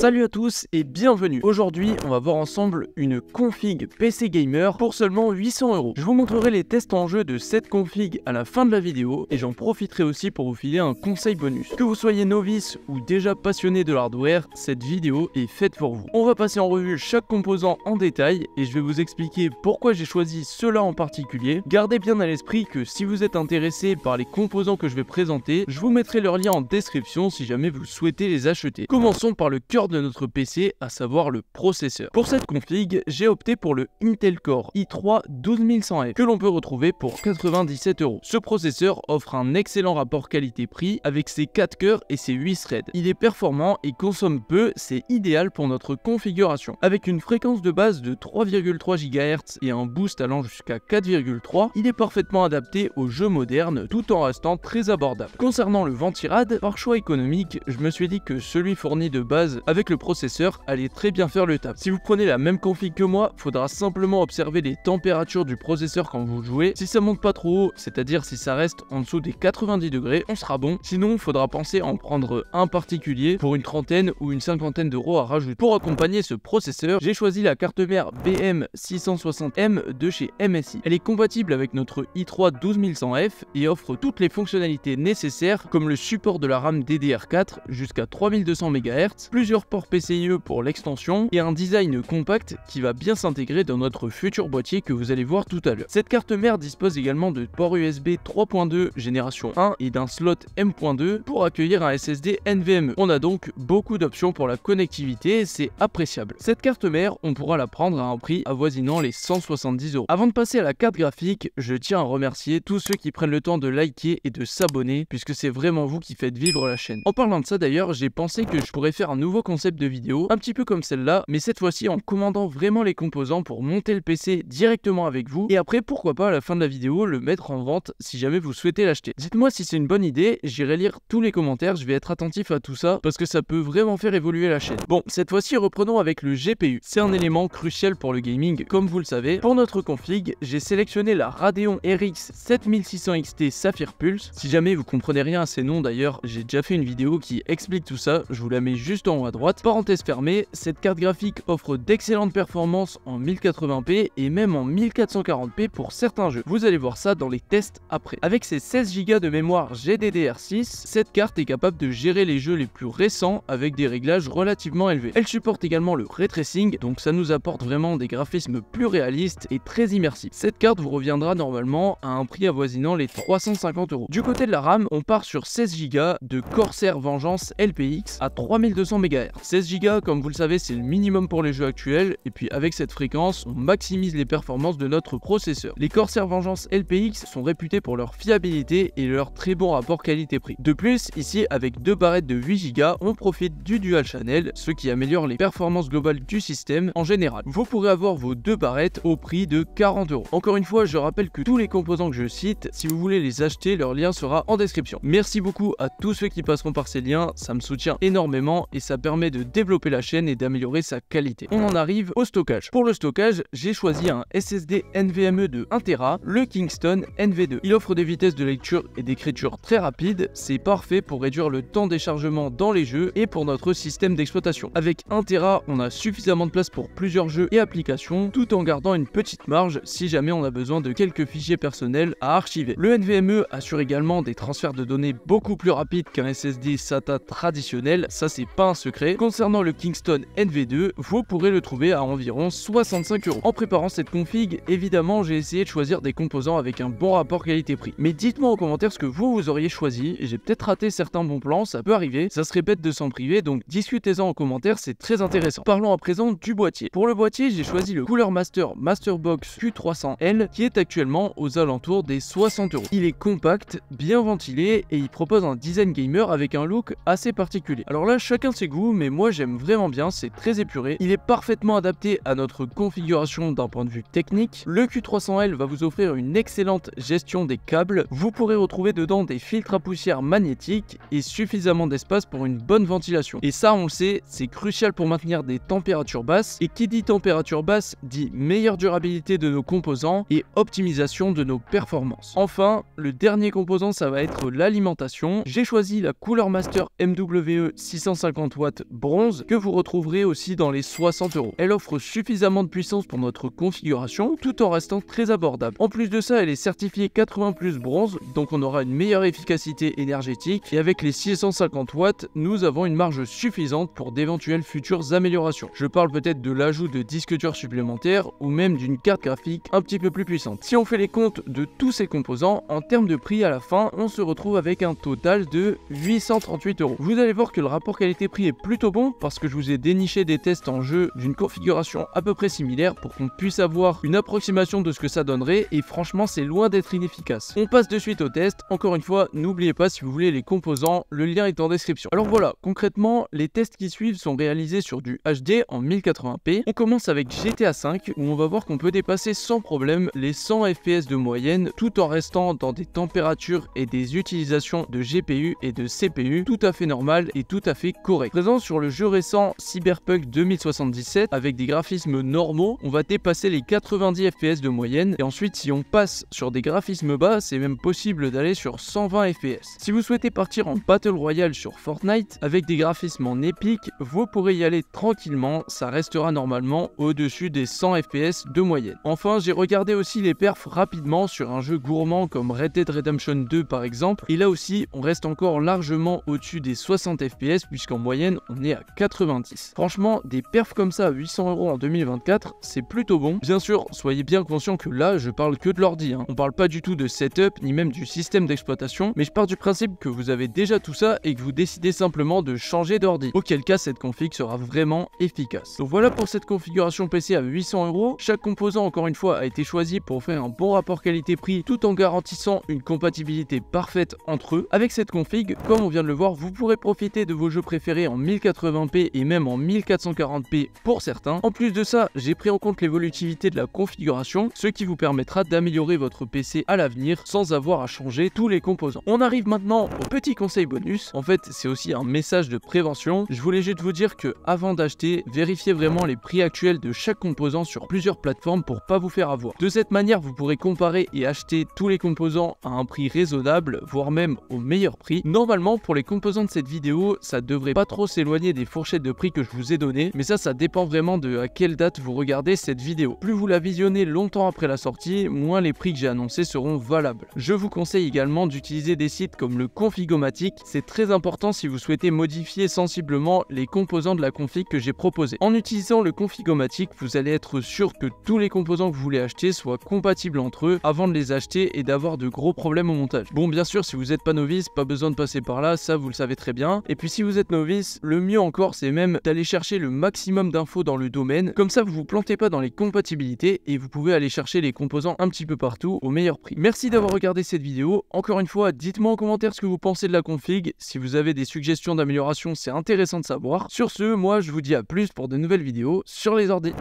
Salut à tous et bienvenue. Aujourd'hui, on va voir ensemble une config PC Gamer pour seulement 800 €. Je vous montrerai les tests en jeu de cette config à la fin de la vidéo et j'en profiterai aussi pour vous filer un conseil bonus. Que vous soyez novice ou déjà passionné de l'hardware, cette vidéo est faite pour vous. On va passer en revue chaque composant en détail et je vais vous expliquer pourquoi j'ai choisi cela en particulier. Gardez bien à l'esprit que si vous êtes intéressé par les composants que je vais présenter, je vous mettrai leur lien en description si jamais vous souhaitez les acheter. Commençons par le cœur de notre PC, à savoir le processeur. Pour cette config, j'ai opté pour le Intel Core i3 12100F que l'on peut retrouver pour 97 €. Ce processeur offre un excellent rapport qualité-prix avec ses 4 cœurs et ses 8 threads. Il est performant et consomme peu, c'est idéal pour notre configuration. Avec une fréquence de base de 3,3 GHz et un boost allant jusqu'à 4,3, il est parfaitement adapté aux jeux modernes tout en restant très abordable. Concernant le ventirad, par choix économique, je me suis dit que celui fourni de base avec le processeur allait très bien faire le taf. Si vous prenez la même config que moi, faudra simplement observer les températures du processeur quand vous jouez. Si ça monte pas trop haut, c'est-à-dire si ça reste en dessous des 90 degrés, on sera bon. Sinon, faudra penser à en prendre un particulier pour une trentaine ou une cinquantaine d'euros à rajouter. Pour accompagner ce processeur, j'ai choisi la carte mère BM660M de chez MSI. Elle est compatible avec notre i3 12100F et offre toutes les fonctionnalités nécessaires comme le support de la RAM DDR4 jusqu'à 3200 MHz, plusieurs ports PCIe pour l'extension et un design compact qui va bien s'intégrer dans notre futur boîtier que vous allez voir tout à l'heure. Cette carte mère dispose également de ports USB 3.2 génération 1 et d'un slot M.2 pour accueillir un SSD NVMe. On a donc beaucoup d'options pour la connectivité et c'est appréciable. Cette carte mère, on pourra la prendre à un prix avoisinant les 170 €. Avant de passer à la carte graphique, je tiens à remercier tous ceux qui prennent le temps de liker et de s'abonner puisque c'est vraiment vous qui faites vivre la chaîne. En parlant de ça d'ailleurs, j'ai pensé que je pourrais faire un nouveau concept de vidéo, un petit peu comme celle-là, mais cette fois-ci en commandant vraiment les composants pour monter le PC directement avec vous, et après pourquoi pas à la fin de la vidéo le mettre en vente si jamais vous souhaitez l'acheter. Dites-moi si c'est une bonne idée, j'irai lire tous les commentaires, je vais être attentif à tout ça, parce que ça peut vraiment faire évoluer la chaîne. Bon, cette fois-ci reprenons avec le GPU, c'est un élément crucial pour le gaming, comme vous le savez. Pour notre config, j'ai sélectionné la Radeon RX 7600 XT Sapphire Pulse. Si jamais vous comprenez rien à ces noms d'ailleurs, j'ai déjà fait une vidéo qui explique tout ça, je vous la mets juste en haut à droite. Parenthèse fermée, cette carte graphique offre d'excellentes performances en 1080p et même en 1440p pour certains jeux. Vous allez voir ça dans les tests après. Avec ses 16 Go de mémoire GDDR6, cette carte est capable de gérer les jeux les plus récents avec des réglages relativement élevés. Elle supporte également le ray tracing, donc ça nous apporte vraiment des graphismes plus réalistes et très immersifs. Cette carte vous reviendra normalement à un prix avoisinant les 350 €. Du côté de la RAM, on part sur 16 Go de Corsair Vengeance LPX à 3200 MHz. 16 Go, comme vous le savez, c'est le minimum pour les jeux actuels, et puis avec cette fréquence, on maximise les performances de notre processeur. Les Corsair Vengeance LPX sont réputés pour leur fiabilité et leur très bon rapport qualité-prix. De plus, ici, avec deux barrettes de 8 Go, on profite du Dual Channel, ce qui améliore les performances globales du système en général. Vous pourrez avoir vos deux barrettes au prix de 40 €. Encore une fois, je rappelle que tous les composants que je cite, si vous voulez les acheter, leur lien sera en description. Merci beaucoup à tous ceux qui passeront par ces liens, ça me soutient énormément et ça permet de développer la chaîne et d'améliorer sa qualité. On en arrive au stockage. Pour le stockage, j'ai choisi un SSD NVMe de 1 Tera, le Kingston NV2. Il offre des vitesses de lecture et d'écriture très rapides, c'est parfait pour réduire le temps des chargements dans les jeux et pour notre système d'exploitation. Avec 1 Tera, on a suffisamment de place pour plusieurs jeux et applications, tout en gardant une petite marge si jamais on a besoin de quelques fichiers personnels à archiver. Le NVMe assure également des transferts de données beaucoup plus rapides qu'un SSD SATA traditionnel, ça c'est pas un secret. Concernant le Kingston NV2, vous pourrez le trouver à environ 65 €. En préparant cette config, évidemment j'ai essayé de choisir des composants avec un bon rapport qualité-prix. Mais dites-moi en commentaire ce que vous auriez choisi, j'ai peut-être raté certains bons plans, ça peut arriver, ça serait bête de s'en priver, donc discutez-en en commentaire, c'est très intéressant. Parlons à présent du boîtier. Pour le boîtier, j'ai choisi le Cooler Master Masterbox Q300L qui est actuellement aux alentours des 60 €. Il est compact, bien ventilé et il propose un design gamer avec un look assez particulier. Alors là, chacun ses goûts, mais moi j'aime vraiment bien, c'est très épuré. Il est parfaitement adapté à notre configuration d'un point de vue technique. Le Q300L va vous offrir une excellente gestion des câbles. Vous pourrez retrouver dedans des filtres à poussière magnétiques et suffisamment d'espace pour une bonne ventilation. Et ça, on le sait, c'est crucial pour maintenir des températures basses. Et qui dit température basse dit meilleure durabilité de nos composants et optimisation de nos performances. Enfin, le dernier composant, ça va être l'alimentation. J'ai choisi la Cooler Master MWE 650 watts bronze que vous retrouverez aussi dans les 60 €. Elle offre suffisamment de puissance pour notre configuration tout en restant très abordable. En plus de ça, elle est certifiée 80+ bronze, donc on aura une meilleure efficacité énergétique et avec les 650 watts, nous avons une marge suffisante pour d'éventuelles futures améliorations. Je parle peut-être de l'ajout de disques durs supplémentaires ou même d'une carte graphique un petit peu plus puissante. Si on fait les comptes de tous ces composants, en termes de prix à la fin, on se retrouve avec un total de 838 €. Vous allez voir que le rapport qualité-prix est plutôt bon parce que je vous ai déniché des tests en jeu d'une configuration à peu près similaire pour qu'on puisse avoir une approximation de ce que ça donnerait et franchement c'est loin d'être inefficace. On passe de suite au test. Encore une fois, n'oubliez pas si vous voulez les composants, le lien est en description. Alors voilà, concrètement, les tests qui suivent sont réalisés sur du HD en 1080p. On commence avec GTA V où on va voir qu'on peut dépasser sans problème les 100 FPS de moyenne tout en restant dans des températures et des utilisations de GPU et de CPU tout à fait normales et tout à fait correctes. Présent sur le jeu récent Cyberpunk 2077 avec des graphismes normaux, on va dépasser les 90 FPS de moyenne et ensuite si on passe sur des graphismes bas, c'est même possible d'aller sur 120 FPS. Si vous souhaitez partir en Battle Royale sur Fortnite avec des graphismes en épique, vous pourrez y aller tranquillement, ça restera normalement au-dessus des 100 FPS de moyenne. Enfin, j'ai regardé aussi les perfs rapidement sur un jeu gourmand comme Red Dead Redemption 2 par exemple, et là aussi on reste encore largement au-dessus des 60 FPS puisqu'en moyenne on est à 90. Franchement, des perfs comme ça à 800 € en 2024, c'est plutôt bon. Bien sûr, soyez bien conscient que là je parle que de l'ordi, on parle pas du tout de setup ni même du système d'exploitation, mais je pars du principe que vous avez déjà tout ça et que vous décidez simplement de changer d'ordi, auquel cas cette config sera vraiment efficace. Donc voilà pour cette configuration PC à 800 €. Chaque composant encore une fois a été choisi pour faire un bon rapport qualité-prix tout en garantissant une compatibilité parfaite entre eux. Avec cette config, comme on vient de le voir, vous pourrez profiter de vos jeux préférés en 1080p et même en 1440p pour certains. En plus de ça, j'ai pris en compte l'évolutivité de la configuration, ce qui vous permettra d'améliorer votre PC à l'avenir sans avoir à changer tous les composants. On arrive maintenant au petit conseil bonus. En fait, c'est aussi un message de prévention. Je voulais juste vous dire que avant d'acheter, vérifiez vraiment les prix actuels de chaque composant sur plusieurs plateformes pour pas vous faire avoir. De cette manière, vous pourrez comparer et acheter tous les composants à un prix raisonnable, voire même au meilleur prix. Normalement, pour les composants de cette vidéo, ça devrait pas trop s'éloigner des fourchettes de prix que je vous ai données, mais ça dépend vraiment de à quelle date vous regardez cette vidéo. Plus vous la visionnez longtemps après la sortie, moins les prix que j'ai annoncés seront valables. Je vous conseille également d'utiliser des sites comme le Configomatic, c'est très important si vous souhaitez modifier sensiblement les composants de la config que j'ai proposé. En utilisant le Configomatic, vous allez être sûr que tous les composants que vous voulez acheter soient compatibles entre eux avant de les acheter et d'avoir de gros problèmes au montage. Bon, bien sûr, si vous n'êtes pas novice, pas besoin de passer par là, ça vous le savez très bien. Et puis si vous êtes novice, le mieux encore, c'est même d'aller chercher le maximum d'infos dans le domaine. Comme ça, vous vous plantez pas dans les compatibilités et vous pouvez aller chercher les composants un petit peu partout au meilleur prix. Merci d'avoir regardé cette vidéo. Encore une fois, dites-moi en commentaire ce que vous pensez de la config. Si vous avez des suggestions d'amélioration, c'est intéressant de savoir. Sur ce, moi, je vous dis à plus pour de nouvelles vidéos sur les ordi.